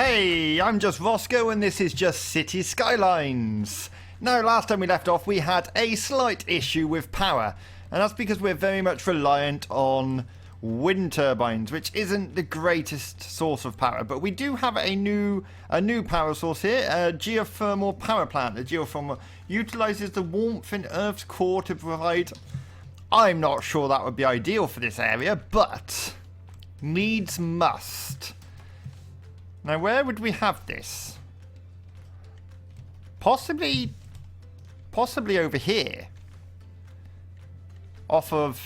Hey, I'm just Rossgo and this is just City Skylines. Now, last time we left off we had a slight issue with power, and that's because we're very much reliant on wind turbines, which isn't the greatest source of power, but we do have a new power source here, a geothermal power plant. The geothermal utilizes the warmth in Earth's core to provide... I'm not sure that would be ideal for this area, but needs must. Now, where would we have this? Possibly over here. Out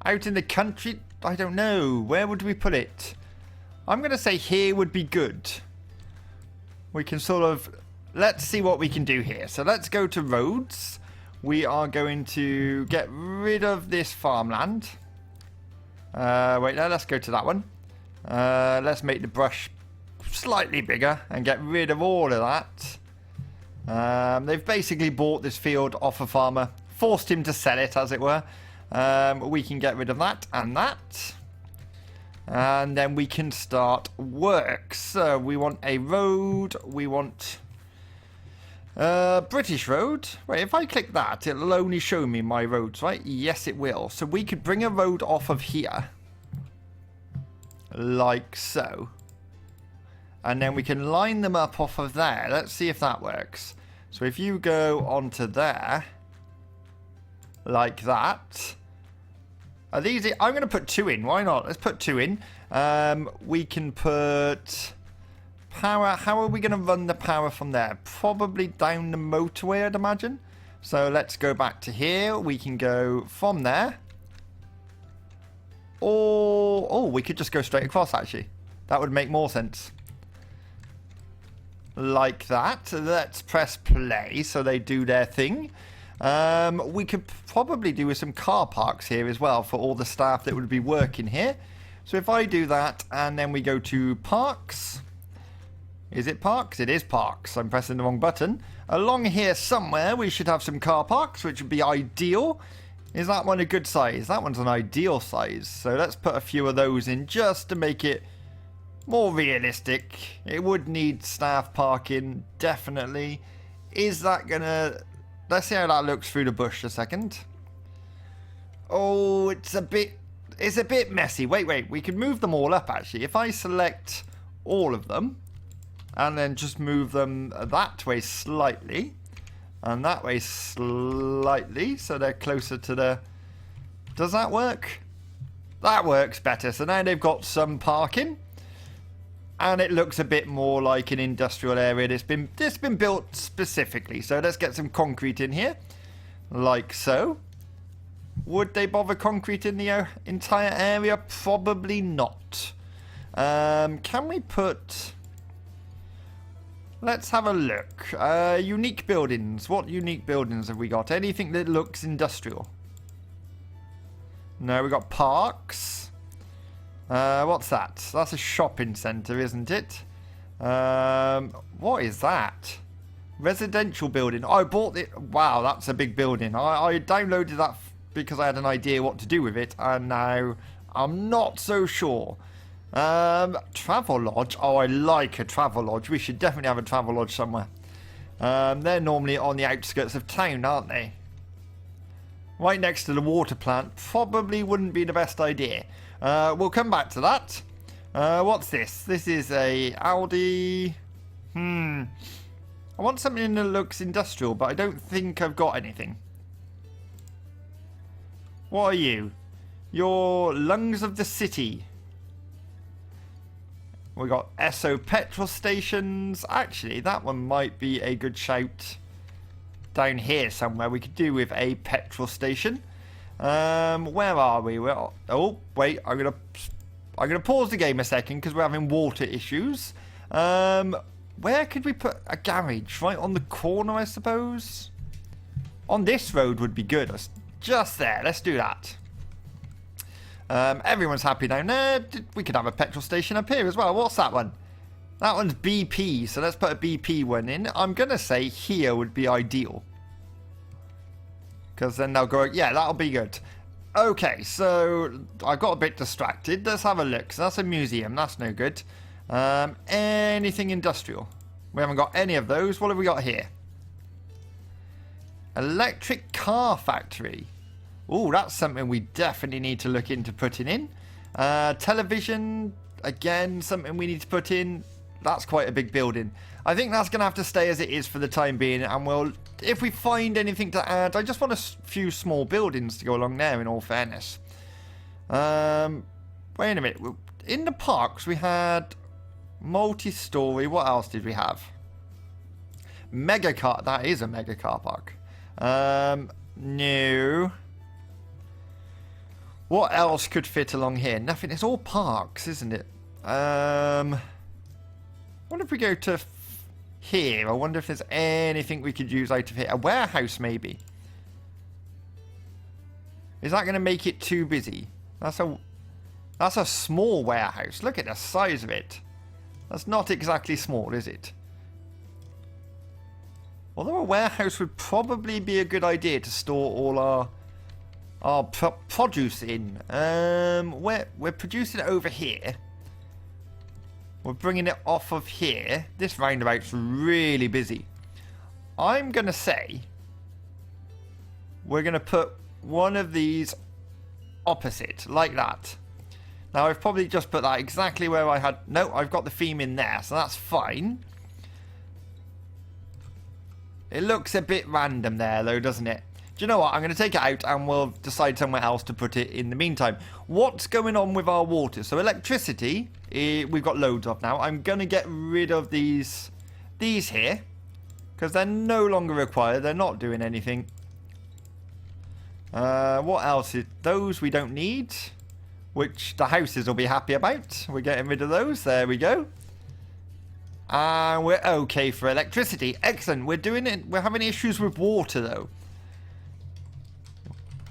in the country? I don't know. Where would we put it? I'm going to say here would be good. We can let's see what we can do here. So let's go to roads. We are going to get rid of this farmland. Wait, no, let's go to that one. Let's make the brush slightly bigger and get rid of all of that. They've basically bought this field off a farmer, forced him to sell it, as it were. We can get rid of that, and then we can start work. So we want a road. We want British road. Wait, if I click that, it'll only show me my roads, right? Yes, it will. So we could bring a road off of here, like so. And then we can line them up off of there. Let's see if that works. So if you go onto there, like that. Are these... I'm going to put 2 in. Why not? Let's put 2 in. We can put power. How are we going to run the power from there? Probably down the motorway, I'd imagine. So let's go back to here. We can go from there. Or... oh, we could just go straight across, actually. That would make more sense. Like that. Let's press play so they do their thing. We could probably do with some car parks here as well for all the staff that would be working here. So if I do that and then we go to parks. Is it parks? It is parks. I'm pressing the wrong button. Along here somewhere we should have some car parks, which would be ideal. Is that one a good size? That one's an ideal size. So let's put a few of those in just to make it more realistic. It would need staff parking, definitely. Is that gonna... let's see how that looks through the bush a second. Oh, it's a bit messy. Wait, we can move them all up, actually. If I select all of them, and then just move them that way slightly, and that way slightly, so they're closer to the... does that work? That works better. So now they've got some parking. And it looks a bit more like an industrial area. It's been built specifically. So let's get some concrete in here. Like so. Would they bother concrete in the entire area? Probably not. Can we put... let's have a look. Unique buildings. What unique buildings have we got? Anything that looks industrial? No, we've got parks. What's that? That's a shopping centre, isn't it? What is that? Residential building. I bought it. Wow, that's a big building. I downloaded that because I had an idea what to do with it, and now I'm not so sure. Travel lodge. Oh, I like a travel lodge. We should definitely have a travel lodge somewhere. They're normally on the outskirts of town, aren't they? Right next to the water plant. Probably wouldn't be the best idea. We'll come back to that. What's this? This is a Audi. I want something that looks industrial, but I don't think I've got anything. What are you? You're lungs of the city. We got Esso petrol stations. Actually, that one might be a good shout. Down here somewhere we could do with a petrol station. Where are we? Well, oh wait, I'm gonna pause the game a second because we're having water issues. Where could we put a garage? Right on the corner, I suppose. On this road would be good. Just there. Let's do that. Everyone's happy down there. We could have a petrol station up here as well. What's that one? That one's BP, so let's put a BP one in. I'm gonna say here would be ideal. Because then they'll go, yeah, that'll be good. Okay, so I got a bit distracted. Let's have a look. So that's a museum. That's no good. Anything industrial? We haven't got any of those. What have we got here? Electric car factory. Oh, that's something we definitely need to look into putting in. Television, again, something we need to put in. That's quite a big building. I think that's going to have to stay as it is for the time being. And we'll, if we find anything to add, I just want a few small buildings to go along there, in all fairness. Wait a minute. In the parks, we had multi-story. What else did we have? Mega car. That is a mega car park. No. What else could fit along here? Nothing. It's all parks, isn't it? What if we go to here? I wonder if there's anything we could use out of here. A warehouse, maybe. Is that going to make it too busy? That's a small warehouse. Look at the size of it. That's not exactly small, is it? Although a warehouse would probably be a good idea to store all our produce in. We're producing it over here. We're bringing it off of here. This roundabout's really busy. I'm going to say we're going to put one of these opposite, like that. Now, I've probably just put that exactly where I had... No, I've got the theme in there, so that's fine. It looks a bit random there, though, doesn't it? Do you know what? I'm going to take it out and we'll decide somewhere else to put it in the meantime. What's going on with our water? So electricity, we've got loads of now. I'm going to get rid of these here, because they're no longer required. They're not doing anything. What else? Those we don't need, which the houses will be happy about. We're getting rid of those. There we go. And we're okay for electricity. Excellent. We're doing it. We're having issues with water, though.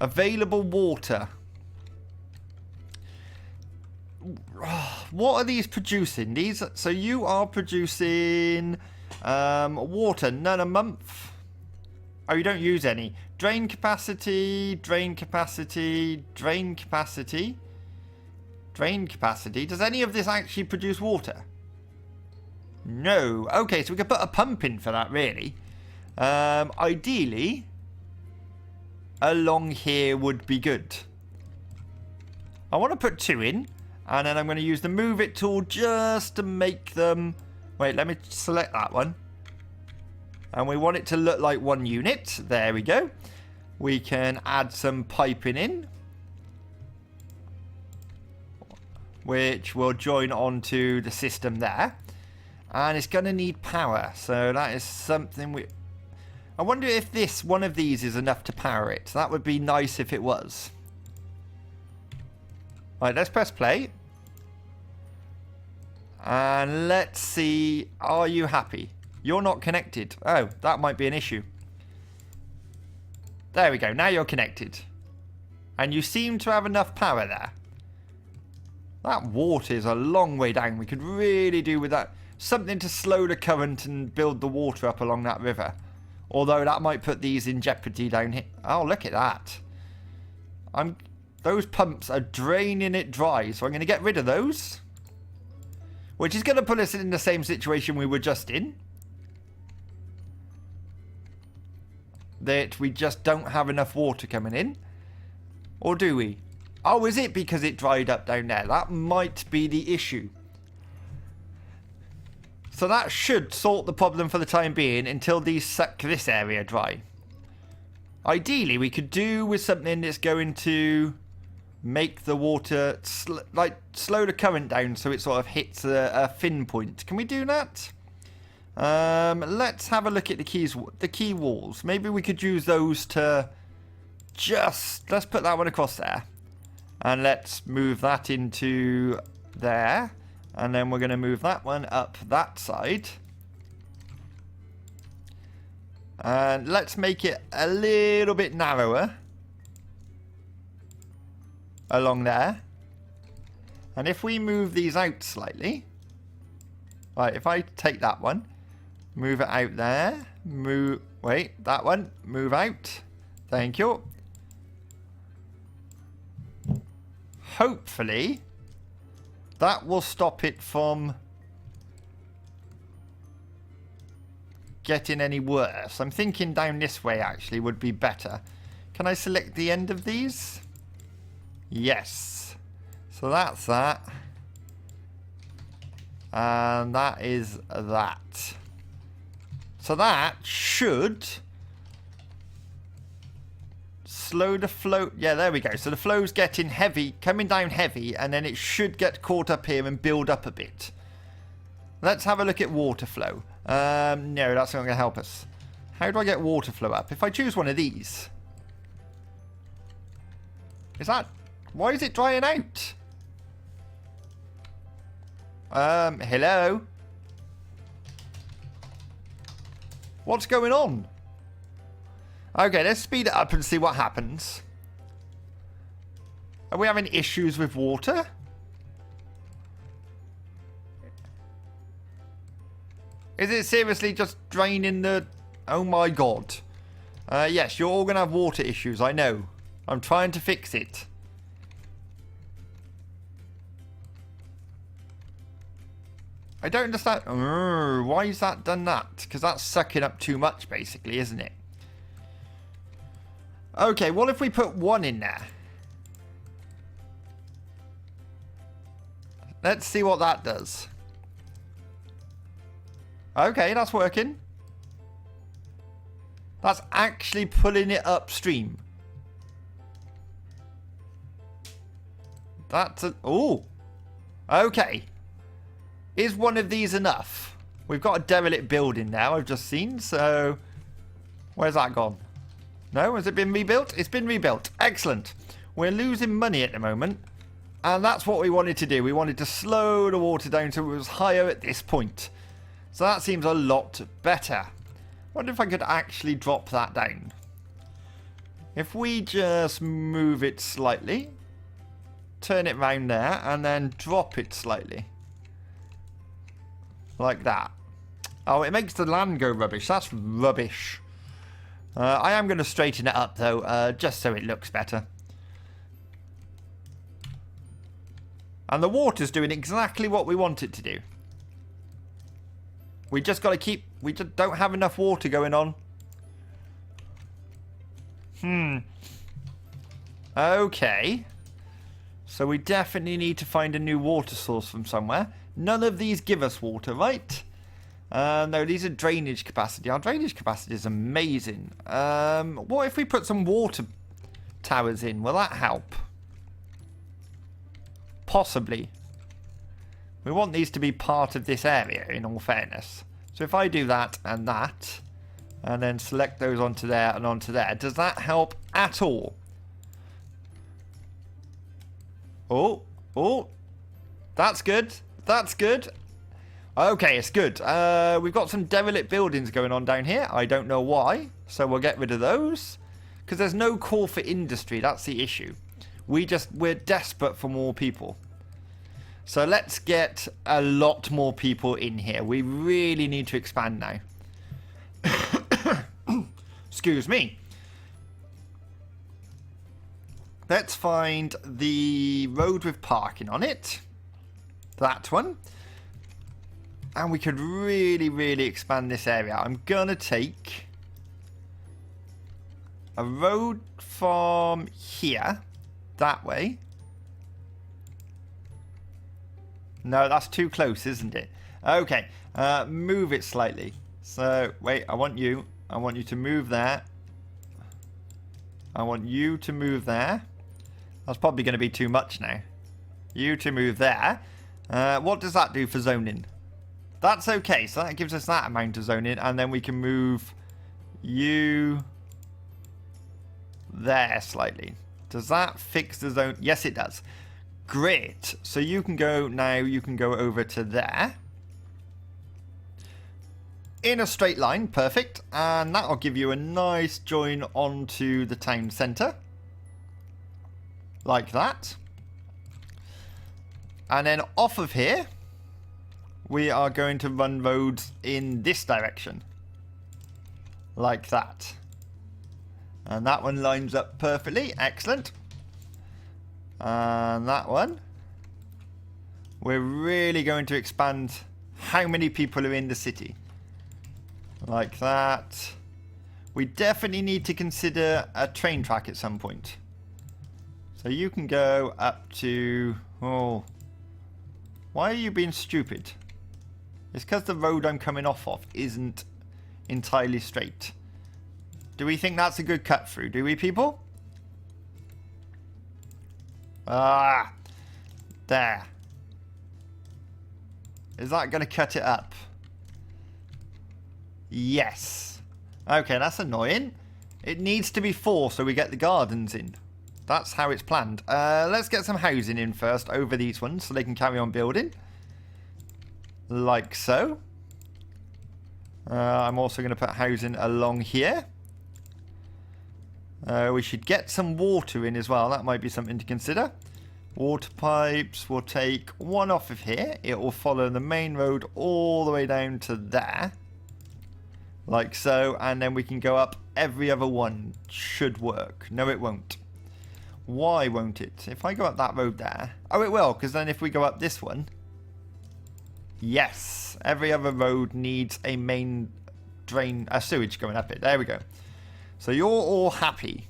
Available water. What are these producing? These. So you are producing water. None a month. Oh, you don't use any. Drain capacity. Drain capacity. Drain capacity. Drain capacity. Does any of this actually produce water? No. Okay, so we could put a pump in for that, really. Ideally, along here would be good. I want to put 2 in, and then I'm going to use the move it tool just to make them... Wait, let me select that one. And we want it to look like 1 unit. There we go. We can add some piping in, which will join onto the system there. And it's going to need power, so that is something we... I wonder if one of these is enough to power it. That would be nice if it was. Right, let's press play. And let's see, are you happy? You're not connected. Oh, that might be an issue. There we go, now you're connected. And you seem to have enough power there. That water is a long way down. We could really do with that. Something to slow the current and build the water up along that river. Although that might put these in jeopardy down here. Oh, look at that. Those pumps are draining it dry. So I'm going to get rid of those. Which is going to put us in the same situation we were just in. That we just don't have enough water coming in. Or do we? Oh, is it because it dried up down there? That might be the issue. So that should sort the problem for the time being until these suck this area dry. Ideally, we could do with something that's going to make the water slow the current down so it sort of hits a thin point. Can we do that? Let's have a look at the key walls. Maybe we could use those to let's put that one across there. And let's move that into there. And then we're going to move that one up that side. And let's make it a little bit narrower. Along there. And if we move these out slightly. Right, if I take that one. Move it out there. Wait, that one. Move out. Thank you. Hopefully... that will stop it from getting any worse. I'm thinking down this way actually would be better. Can I select the end of these? Yes. So that's that. And that is that. So that should slow the flow. Yeah, there we go. So the flow's getting heavy, coming down heavy, and then it should get caught up here and build up a bit. Let's have a look at water flow. No, that's not going to help us. How do I get water flow up? If I choose one of these. Is that... Why is it drying out? Hello? What's going on? Okay, let's speed it up and see what happens. Are we having issues with water? Is it seriously just draining the... Oh my god. Yes, you're all going to have water issues, I know. I'm trying to fix it. I don't understand. Why is that done that? Because that's sucking up too much, basically, isn't it? Okay, what if we put one in there? Let's see what that does. Okay, that's working. That's actually pulling it upstream. That's a... Oh! Okay. Is one of these enough? We've got a derelict building now, I've just seen, so... Where's that gone? No? Has it been rebuilt? It's been rebuilt. Excellent. We're losing money at the moment. And that's what we wanted to do. We wanted to slow the water down so it was higher at this point. So that seems a lot better. Wonder if I could actually drop that down. If we just move it slightly. Turn it round there and then drop it slightly. Like that. Oh, it makes the land go rubbish. That's rubbish. I am going to straighten it up, though, just so it looks better. And the water's doing exactly what we want it to do. We just got to keep... We just don't have enough water going on. Okay. So we definitely need to find a new water source from somewhere. None of these give us water, right? No, these are drainage capacity. Our drainage capacity is amazing. What if we put some water towers in? Will that help? Possibly. We want these to be part of this area, in all fairness. So if I do that, and then select those onto there and onto there, does that help at all? Oh, that's good. That's good. Okay, it's good. We've got some derelict buildings going on down here. I don't know why, so we'll get rid of those. Because there's no call for industry, that's the issue. We're desperate for more people. So let's get a lot more people in here. We really need to expand now. Excuse me. Let's find the road with parking on it. That one. And we could really, really expand this area. I'm going to take a road from here. That way. No, that's too close, isn't it? Okay. Move it slightly. So, wait, I want you to move there. I want you to move there. That's probably going to be too much now. You to move there. What does that do for zoning? That's okay. So that gives us that amount of zoning. And then we can move you there slightly. Does that fix the zone? Yes, it does. Great. So you can go now. You can go over to there. In a straight line. Perfect. And that'll give you a nice join onto the town centre. Like that. And then off of here, we are going to run roads in this direction. Like that. And that one lines up perfectly. Excellent. And that one. We're really going to expand how many people are in the city. Like that. We definitely need to consider a train track at some point. So you can go up to... Oh. Why are you being stupid? It's because the road I'm coming off of isn't entirely straight. Do we think that's a good cut through? Do we, people? Ah. There. Is that going to cut it up? Yes. Okay, that's annoying. It needs to be 4 so we get the gardens in. That's how it's planned. Let's get some housing in first over these ones so they can carry on building. Like so. I'm also going to put housing along here. We should get some water in as well. That might be something to consider. Water pipes. We'll take one off of here. It will follow the main road all the way down to there. Like so. And then we can go up every other one. Should work. No, it won't. Why won't it? If I go up that road there... Oh, it will, because then if we go up this one... Yes! Every other road needs a main drain... A sewage going up it. There we go. So you're all happy.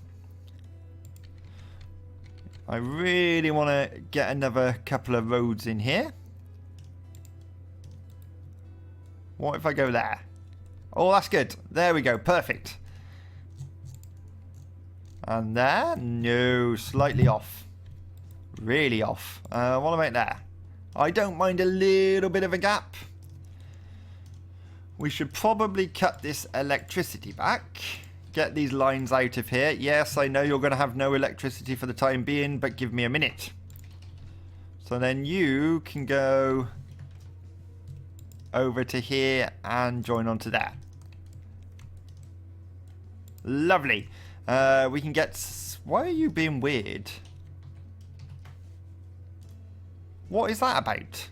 I really want to get another couple of roads in here. What if I go there? Oh, that's good. There we go. Perfect. And there? No, slightly off. Really off. What about there? I don't mind a little bit of a gap. We should probably cut this electricity back. Get these lines out of here. Yes, I know you're going to have no electricity for the time being, but give me a minute. So then you can go over to here and join onto there. Lovely. We can get... Why are you being weird? What is that about?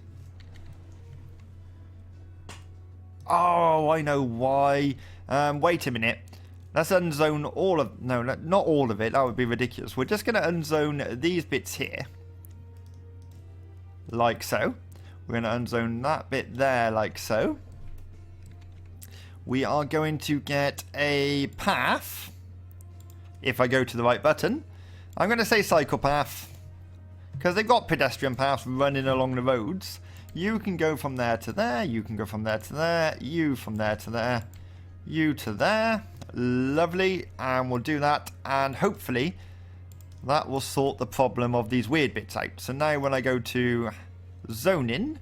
Oh, I know why. Wait a minute. Let's unzone all of... No, not all of it. That would be ridiculous. We're just going to unzone these bits here. Like so. We're going to unzone that bit there like so. We are going to get a path... If I go to the right button. I'm going to say cycle path. Because they've got pedestrian paths running along the roads. You can go from there to there. You can go from there to there. You from there to there. You to there. Lovely. And we'll do that. And hopefully that will sort the problem of these weird bits out. So now when I go to zoning,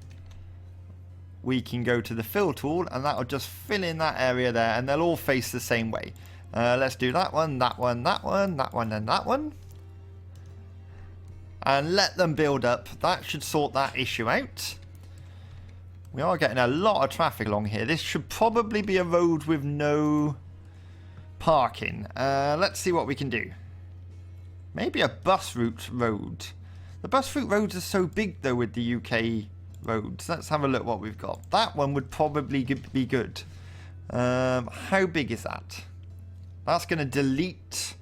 we can go to the fill tool. And that will just fill in that area there. And they'll all face the same way. Let's do that one, that one, that one, that one, and that one. And let them build up. That should sort that issue out. We are getting a lot of traffic along here. This should probably be a road with no parking. Let's see what we can do. Maybe a bus route road. The bus route roads are so big, though, with the UK roads. Let's have a look what we've got. That one would probably be good. How big is that? That's going to delete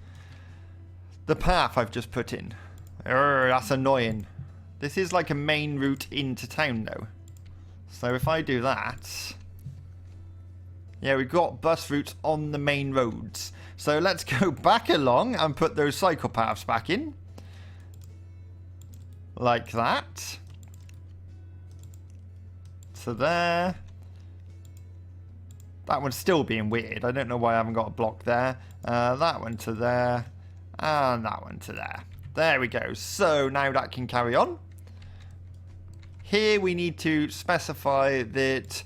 the path I've just put in. That's annoying. This is like a main route into town, though. So if I do that... Yeah, we've got bus routes on the main roads. So let's go back along and put those cycle paths back in. Like that. So there... That one's still being weird. I don't know why I haven't got a block there. That one to there. And that one to there. There we go. So now that can carry on. Here we need to specify that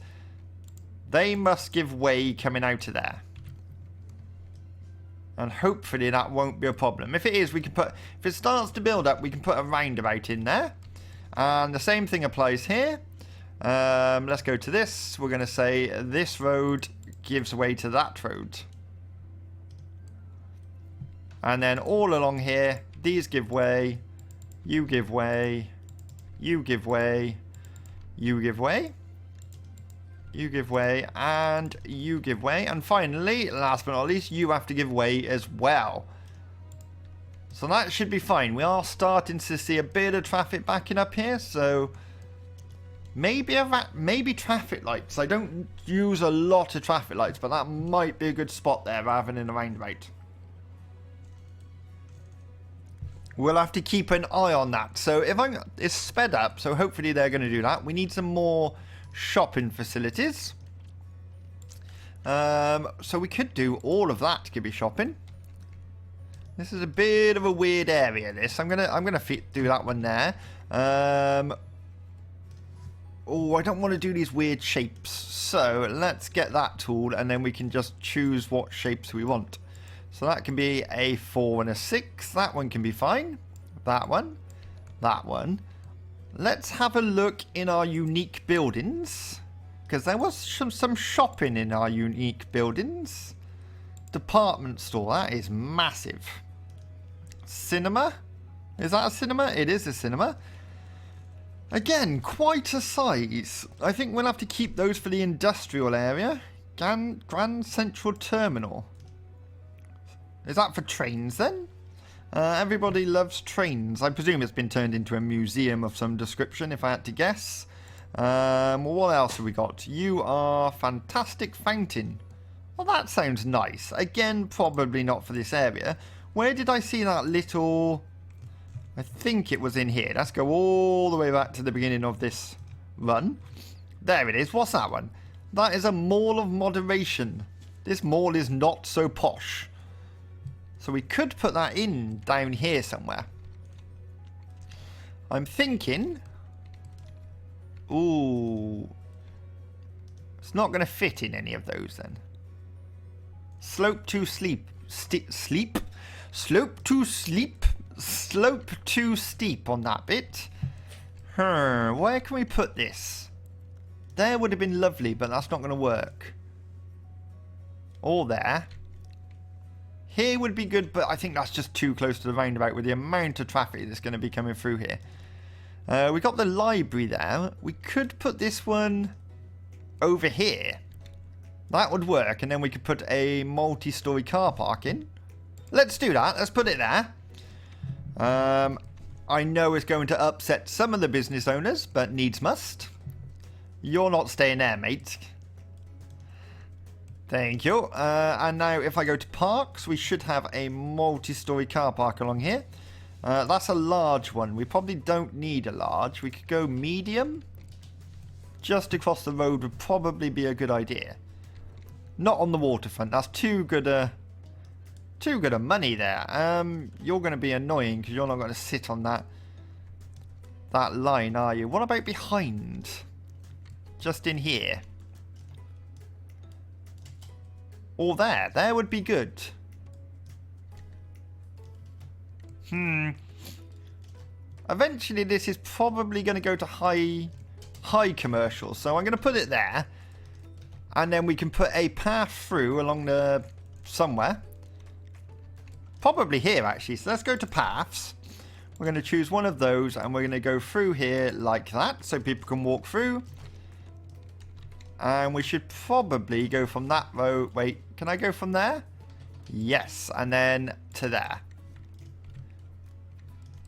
they must give way coming out of there. And hopefully that won't be a problem. If it is, we can put... If it starts to build up, we can put a roundabout in there. And the same thing applies here. Let's go to this. We're going to say this road gives way to that road. And then all along here, these give way, you give way, you give way, you give way, you give way, and you give way. And finally, last but not least, you have to give way as well. So that should be fine. We are starting to see a bit of traffic backing up here, so... Maybe traffic lights. I don't use a lot of traffic lights, but that might be a good spot there rather than a roundabout. We'll have to keep an eye on that. So it's sped up, so hopefully they're going to do that. We need some more shopping facilities. So we could do all of that. Could be shopping. This is a bit of a weird area. This I'm gonna do that one there. Oh, I don't want to do these weird shapes. So let's get that tool, and then we can just choose what shapes we want. So that can be a 4 and a 6. That one can be fine. That one. That one. Let's have a look in our unique buildings. Because there was some shopping in our unique buildings. Department store. That is massive. Cinema? Is that a cinema? It is a cinema. Again, quite a size. I think we'll have to keep those for the industrial area. Grand Central Terminal. Is that for trains then? Everybody loves trains. I presume it's been turned into a museum of some description, if I had to guess. What else have we got? You are Fantastic Fountain. Well, that sounds nice. Again, probably not for this area. Where did I see that little... I think it was in here. Let's go all the way back to the beginning of this run. There it is. What's that one? That is a Mall of Moderation. This mall is not so posh. So we could put that in down here somewhere. I'm thinking... Ooh. It's not going to fit in any of those then. Slope to sleep. Sleep? Slope to sleep. Slope too steep on that bit. Where can we put this? There would have been lovely, but that's not going to work. Or there. Here would be good, but I think that's just too close to the roundabout with the amount of traffic that's going to be coming through here. We got the library there. We could put this one over here. That would work, and then we could put a multi-story car park in. Let's do that. Let's put it there. I know it's going to upset some of the business owners, but needs must. You're not staying there, mate. Thank you. And now if I go to parks, we should have a multi-story car park along here. That's a large one. We probably don't need a large. We could go medium. Just across the road would probably be a good idea. Not on the waterfront. That's too good a money there. You're going to be annoying because you're not going to sit on that line, are you? What about behind? Just in here. Or there. There would be good. Eventually this is probably going to go to high commercial. So I'm going to put it there. And then we can put a path through along the... somewhere. Probably here, actually. So let's go to paths. We're going to choose one of those, and we're going to go through here like that, so people can walk through. And we should probably go from that road. Wait, can I go from there? Yes, and then to there.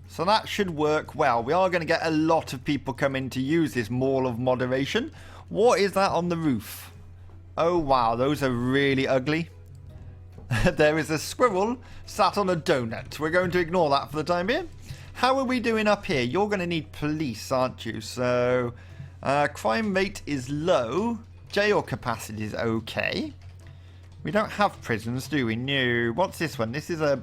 So that should work well. We are going to get a lot of people coming to use this Mall of Moderation. What is that on the roof? Oh, wow, those are really ugly. There is a squirrel sat on a donut. We're going to ignore that for the time being. How are we doing up here? You're going to need police, aren't you? So, crime rate is low. Jail capacity is okay. We don't have prisons, do we? No. What's this one? This is a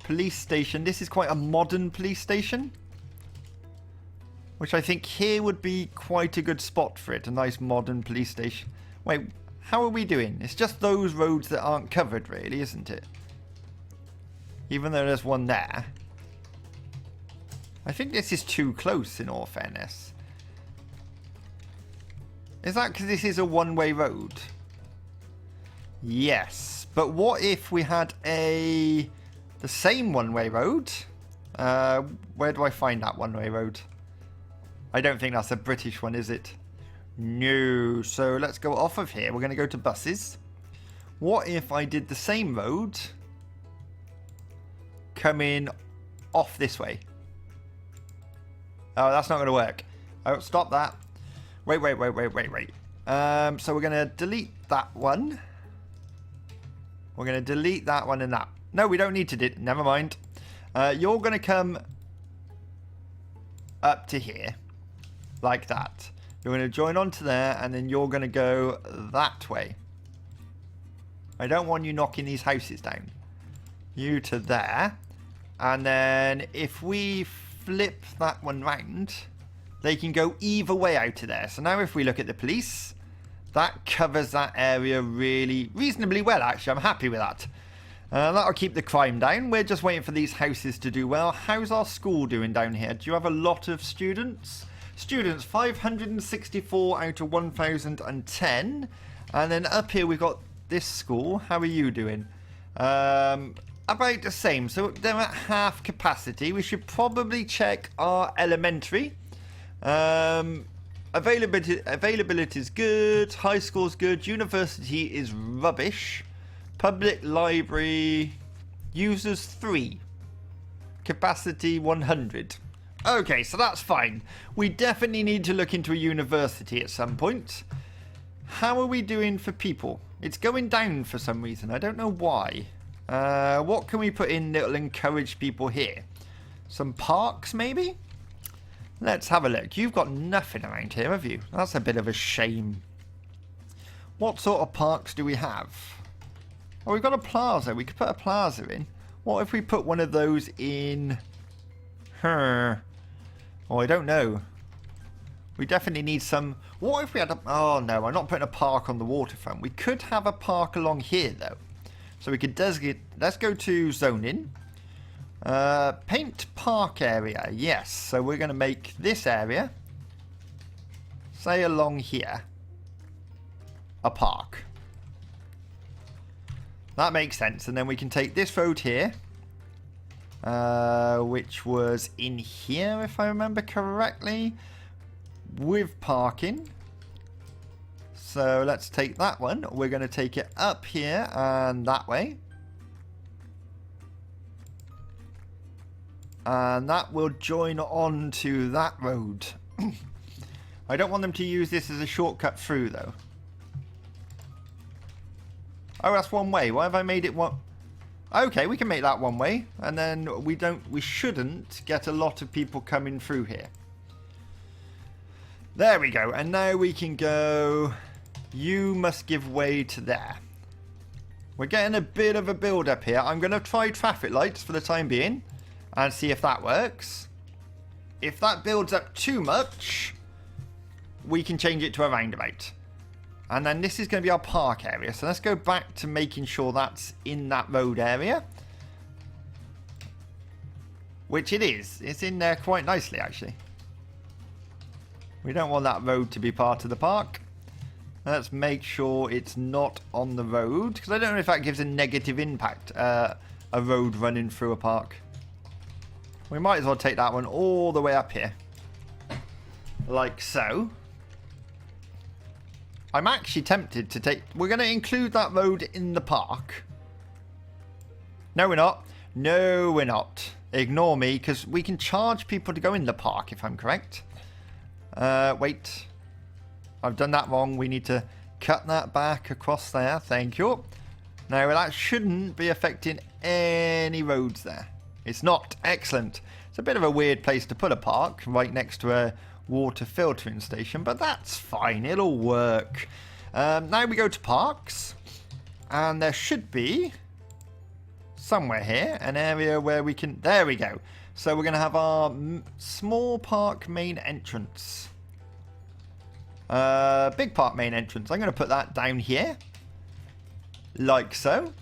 police station. This is quite a modern police station. Which I think here would be quite a good spot for it. A nice modern police station. Wait, how are we doing? It's just those roads that aren't covered, really, isn't it? Even though there's one there. I think this is too close, in all fairness. Is that because this is a one-way road? Yes. But what if we had the same one-way road? Where do I find that one-way road? I don't think that's a British one, is it? No. So let's go off of here. We're going to go to buses. What if I did the same road coming off this way? Oh, that's not going to work. Oh, stop that. Wait. So we're going to delete that one. We're going to delete that one and that. No, we don't need to. Never mind. You're going to come up to here. Like that. You're going to join onto there, and then you're going to go that way. I don't want you knocking these houses down. You to there. And then if we flip that one round, they can go either way out of there. So now if we look at the police, that covers that area reasonably well, actually. I'm happy with that. That'll keep the crime down. We're just waiting for these houses to do well. How's our school doing down here? Do you have a lot of students? Students, 564 out of 1,010. And then up here we've got this school. How are you doing? About the same. So they're at half capacity. We should probably check our elementary. Availability is good. High school is good. University is rubbish. Public library users 3. Capacity 100. Okay, so that's fine. We definitely need to look into a university at some point. How are we doing for people? It's going down for some reason. I don't know why. What can we put in that will encourage people here? Some parks, maybe? Let's have a look. You've got nothing around here, have you? That's a bit of a shame. What sort of parks do we have? Oh, we've got a plaza. We could put a plaza in. What if we put one of those in... Oh, I don't know. We definitely need some... What if we had a... Oh, no, I'm not putting a park on the waterfront. We could have a park along here, though. So we could designate... Let's go to zoning. Paint park area. Yes. So we're going to make this area, say along here, a park. That makes sense. And then we can take this road here, which was in here, if I remember correctly, with parking. So let's take that one. We're going to take it up here and that way. And that will join on to that road. I don't want them to use this as a shortcut through, though. Oh, that's one way. Why have I made it one? Okay, we can make that one way. And then we shouldn't get a lot of people coming through here. There we go. And now we can go... You must give way to there. We're getting a bit of a build up here. I'm going to try traffic lights for the time being. And see if that works. If that builds up too much, we can change it to a roundabout. And then this is going to be our park area. So let's go back to making sure that's in that road area. Which it is. It's in there quite nicely, actually. We don't want that road to be part of the park. Let's make sure it's not on the road. Because I don't know if that gives a negative impact. A road running through a park. We might as well take that one all the way up here. Like so. I'm actually tempted to take... We're going to include that road in the park. No, we're not. No, we're not. Ignore me, because we can charge people to go in the park, if I'm correct. Wait. I've done that wrong. We need to cut that back across there. Thank you. Now, that shouldn't be affecting any roads there. It's not. Excellent. It's a bit of a weird place to put a park, right next to a water filtering station, but that's fine. It'll work. Now we go to parks, and there should be, somewhere here, an area where we can... There we go. So we're going to have our small park main entrance. Big park main entrance. I'm going to put that down here. Like so.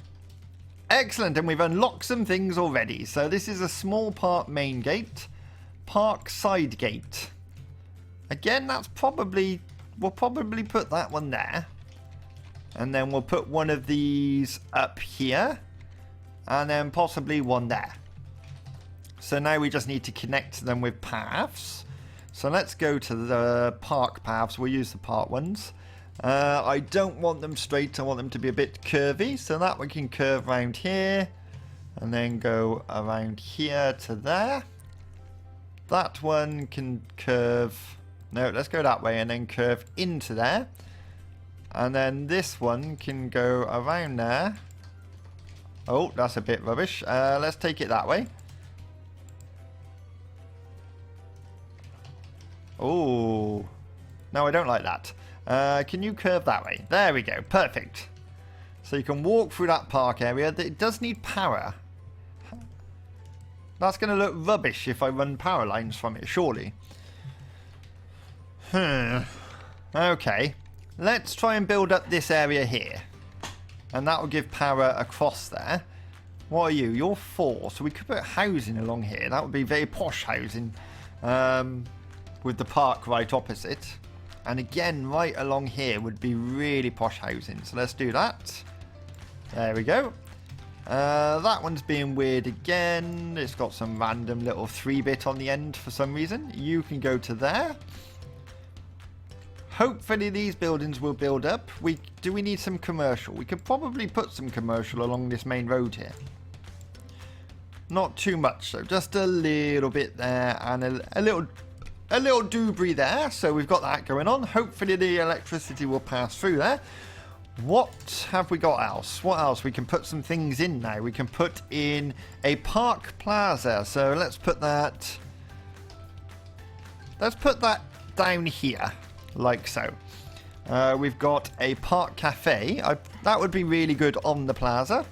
Excellent, and we've unlocked some things already. So this is a small park main gate. Park side gate. Again, that's probably... We'll probably put that one there. And then we'll put one of these up here. And then possibly one there. So now we just need to connect them with paths. So let's go to the park paths. We'll use the park ones. I don't want them straight. I want them to be a bit curvy. So that we can curve around here. And then go around here to there. That one can curve No, let's go that way and then curve into there. And then this one can go around there. Oh, that's a bit rubbish. Let's take it that way. Oh, no, I don't like that. Can you curve that way? There we go. Perfect. So you can walk through that park area. It does need power. That's going to look rubbish if I run power lines from it, surely. Okay. Let's try and build up this area here. And that will give power across there. What are you? You're 4. So we could put housing along here. That would be very posh housing. With the park right opposite. And again, right along here would be really posh housing. So let's do that. There we go. That one's being weird again. It's got some random little 3-bit on the end for some reason. You can go to there. Hopefully these buildings will build up. Do we need some commercial? We could probably put some commercial along this main road here. Not too much, so just a little bit there and a little doobry there. So we've got that going on. Hopefully the electricity will pass through there. What have we got else? What else? We can put some things in now. We can put in a park plaza. So let's put that. Let's put that down here, like so. We've got a park cafe. That would be really good on the plaza.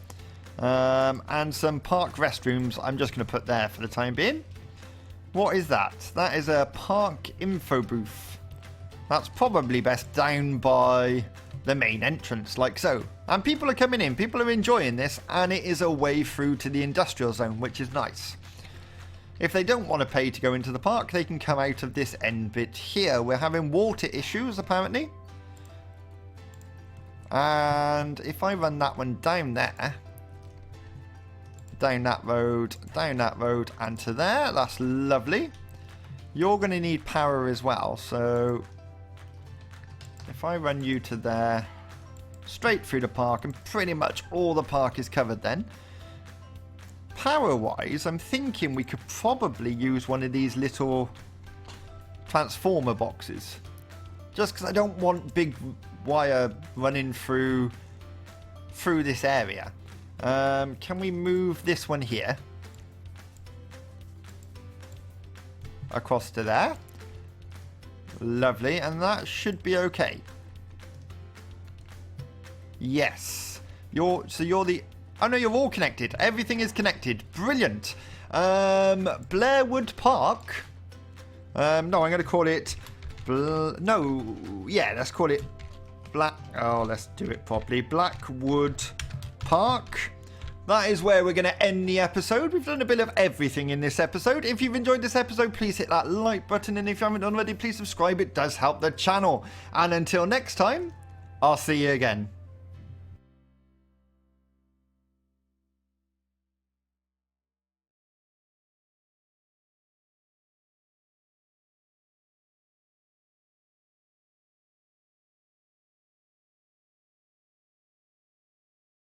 And some park restrooms. I'm just going to put there for the time being. What is that? That is a park info booth. That's probably best down by the main entrance, like so. And people are coming in, people are enjoying this, and it is a way through to the industrial zone, which is nice. If they don't want to pay to go into the park, they can come out of this end bit here. We're having water issues, apparently. And if I run that one down there, down that road, and to there, that's lovely. You're going to need power as well, so if I run you to there, straight through the park, and pretty much all the park is covered then. Power-wise, I'm thinking we could probably use one of these little transformer boxes. Just because I don't want big wire running through this area. Can we move this one here? Across to there. Lovely, and that should be okay. Yes. You're the... Oh no, you're all connected. Everything is connected. Brilliant. Blairwood Park. No, I'm going to call it... No, yeah, let's call it... let's do it properly. Blackwood Park. That is where we're going to end the episode. We've done a bit of everything in this episode. If you've enjoyed this episode, please hit that like button. And if you haven't already, please subscribe. It does help the channel. And until next time, I'll see you again.